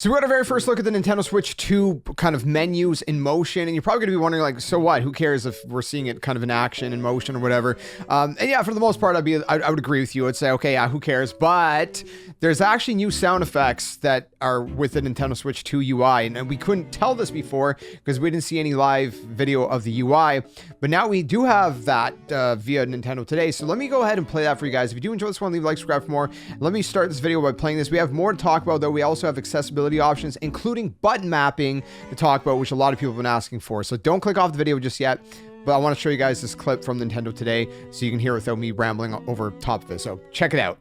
So we got our very first look at the Nintendo Switch 2 kind of menus in motion, and you're probably going to be wondering, like, so what? Who cares if we're seeing it kind of in action, in motion, or whatever? And yeah, for the most part, I would agree with you. I'd say, okay, yeah, who cares? But there's actually new sound effects that are with the Nintendo Switch 2 UI, and we couldn't tell this before because we didn't see any live video of the UI, but now we do have that via Nintendo Today. So let me go ahead and play that for you guys. If you do enjoy this one, leave a like, subscribe for more. Let me start this video by playing this. We have more to talk about, though. We also have accessibility options, including button mapping to talk about, which a lot of people have been asking for. So don't click off the video just yet, but I want to show you guys this clip from Nintendo Today so you can hear it without me rambling over top of it. So check it out.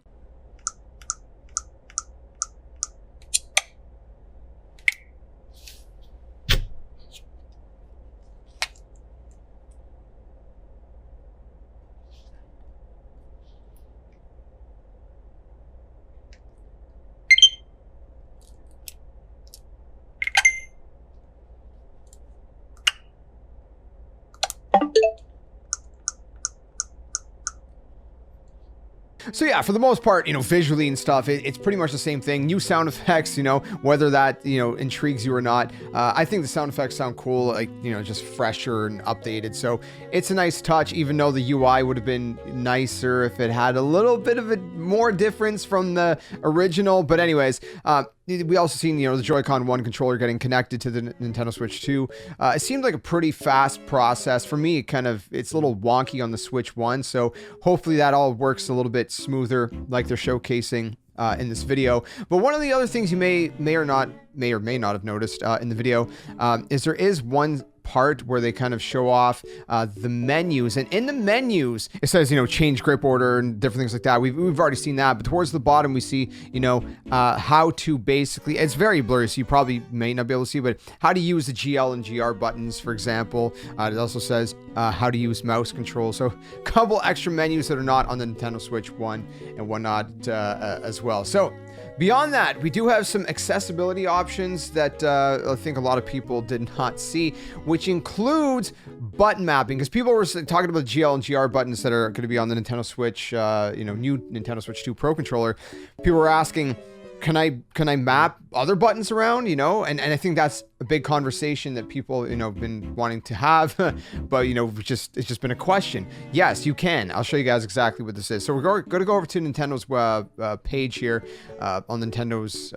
So yeah, for the most part, visually and stuff, it's pretty much the same thing. New sound effects, whether that, intrigues you or not. I think the sound effects sound cool, like, just fresher and updated. So it's a nice touch, even though the UI would have been nicer if it had a little bit of a more difference from the original. But anyways, we also seen, the Joy-Con 1 controller getting connected to the Nintendo Switch 2. It seemed like a pretty fast process. For me, it's a little wonky on the Switch 1, so hopefully that all works a little bit smoother like they're showcasing in this video. But one of the other things you may or may not have noticed in the video is there is one part where they kind of show off the menus, and in the menus it says change grip order and different things like that. We've already seen that, but towards the bottom we see how to basically, it's very blurry so you probably may not be able to see, but how to use the GL and GR buttons, for example. It also says how to use mouse control, so a couple extra menus that are not on the Nintendo Switch 1 and whatnot as well. So beyond that, we do have some accessibility options that I think a lot of people did not see, which includes button mapping, because people were talking about GL and GR buttons that are going to be on the Nintendo Switch, new Nintendo Switch 2 Pro controller. People were asking, can I map other buttons around, and I think that's a big conversation that people, been wanting to have, but, it's just been a question. Yes, you can. I'll show you guys exactly what this is. So we're going to go over to Nintendo's page here on Nintendo's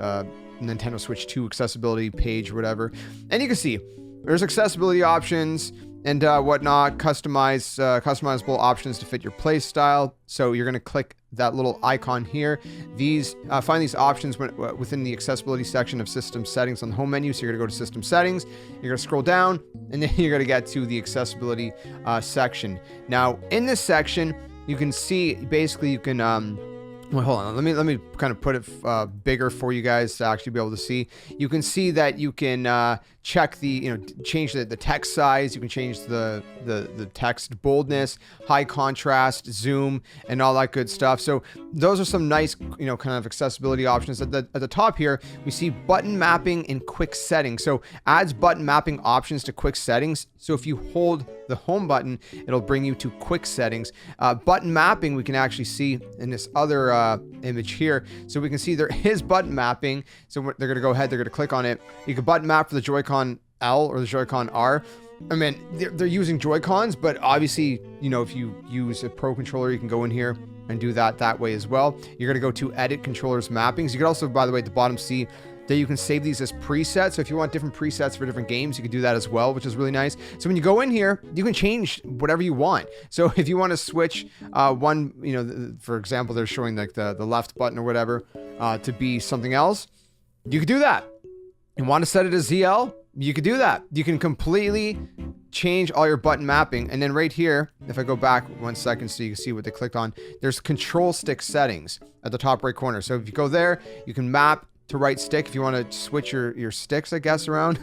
Nintendo Switch 2 accessibility page or whatever. And you can see there's accessibility options and whatnot, customizable options to fit your play style. So you're going to click that little icon here. Find these options within the accessibility section of system settings on the home menu. So you're going to go to system settings, you're going to scroll down, and then you're going to get to the accessibility section. Now in this section, you can see basically you can well, hold on. Let me kind of put it bigger for you guys to actually be able to see. You can see that you can check the, change the text size. You can change the text boldness, high contrast, zoom, and all that good stuff. So those are some nice, kind of accessibility options. At the top here, we see button mapping in quick settings. So adds button mapping options to quick settings. So if you hold the home button, it'll bring you to quick settings. Button mapping, we can actually see in this other image here. So we can see there is button mapping. So they're going to go ahead, they're going to click on it. You can button map for the Joy-Con L or the Joy-Con R. I mean, they're using Joy-Cons, but obviously, if you use a Pro controller, you can go in here and do that way as well. You're going to go to edit controllers mappings. You can also, by the way, at the bottom see that you can save these as presets. So if you want different presets for different games, you can do that as well, which is really nice. So when you go in here, you can change whatever you want. So if you want to switch one, for example, they're showing like the left button or whatever to be something else, you could do that. You want to set it as ZL, you could do that. You can completely change all your button mapping. And then right here, if I go back 1 second so you can see what they clicked on, there's control stick settings at the top right corner. So if you go there, you can map to right stick if you want to switch your sticks, I guess, around.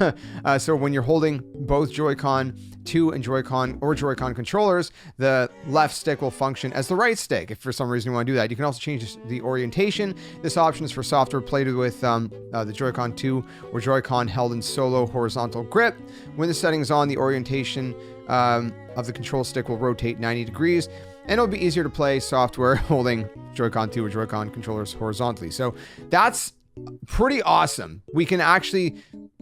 So when you're holding both Joy-Con 2 and Joy-Con or Joy-Con controllers, the left stick will function as the right stick if for some reason you want to do that. You can also change the orientation. This option is for software played with the Joy-Con 2 or Joy-Con held in solo horizontal grip. When the setting is on, the orientation of the control stick will rotate 90 degrees, and it'll be easier to play software holding Joy-Con 2 or Joy-Con controllers horizontally. So that's pretty awesome. We can actually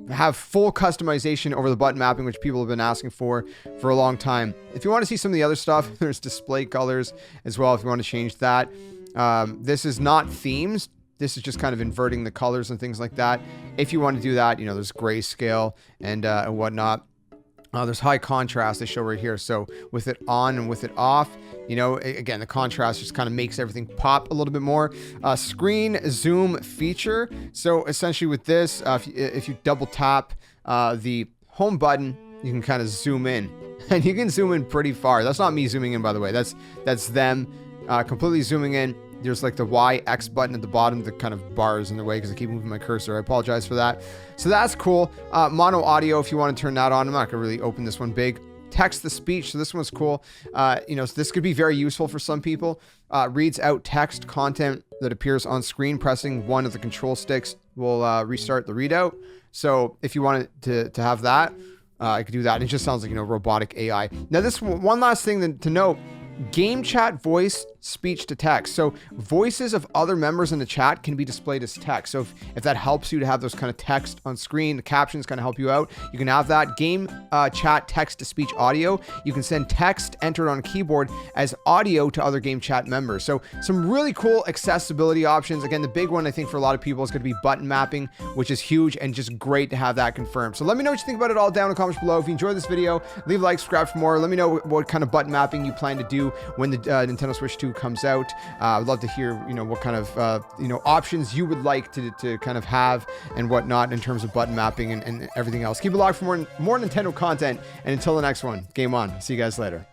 have full customization over the button mapping, which people have been asking for a long time. If you want to see some of the other stuff, there's display colors as well if you want to change that. This is not themes. This is just kind of inverting the colors and things like that. If you want to do that, you know, there's grayscale and whatnot. There's high contrast they show right here. So with it on and with it off, you know, again, the contrast just kind of makes everything pop a little bit more. Screen zoom feature. So essentially with this, if you double tap the home button, you can kind of zoom in. And you can zoom in pretty far. That's not me zooming in, by the way. That's them completely zooming in. There's like the Y, X button at the bottom, the kind of bars in the way because I keep moving my cursor. I apologize for that. So that's cool. Mono audio, if you want to turn that on. I'm not going to really open this one big. Text to speech. So this one's cool. You know, so this could be very useful for some people. Reads out text content that appears on screen. Pressing one of the control sticks will restart the readout. So if you wanted to have that, I could do that. It just sounds like, you know, robotic AI. Now this one last thing to note. Game chat voice speech to text. So voices of other members in the chat can be displayed as text. So if that helps you to have those kind of text on screen, the captions kind of help you out, you can have that. Game chat text to speech audio. You can send text entered on a keyboard as audio to other game chat members. So some really cool accessibility options. Again, the big one I think for a lot of people is going to be button mapping, which is huge and just great to have that confirmed. So let me know what you think about it all down in the comments below. If you enjoyed this video, leave a like, subscribe for more. Let me know what kind of button mapping you plan to do when the Nintendo Switch 2 comes out. I'd love to hear, you know, what kind of, you know, options you would like to kind of have and whatnot in terms of button mapping and everything else. Keep it locked for more Nintendo content. And until the next one, game on. See you guys later.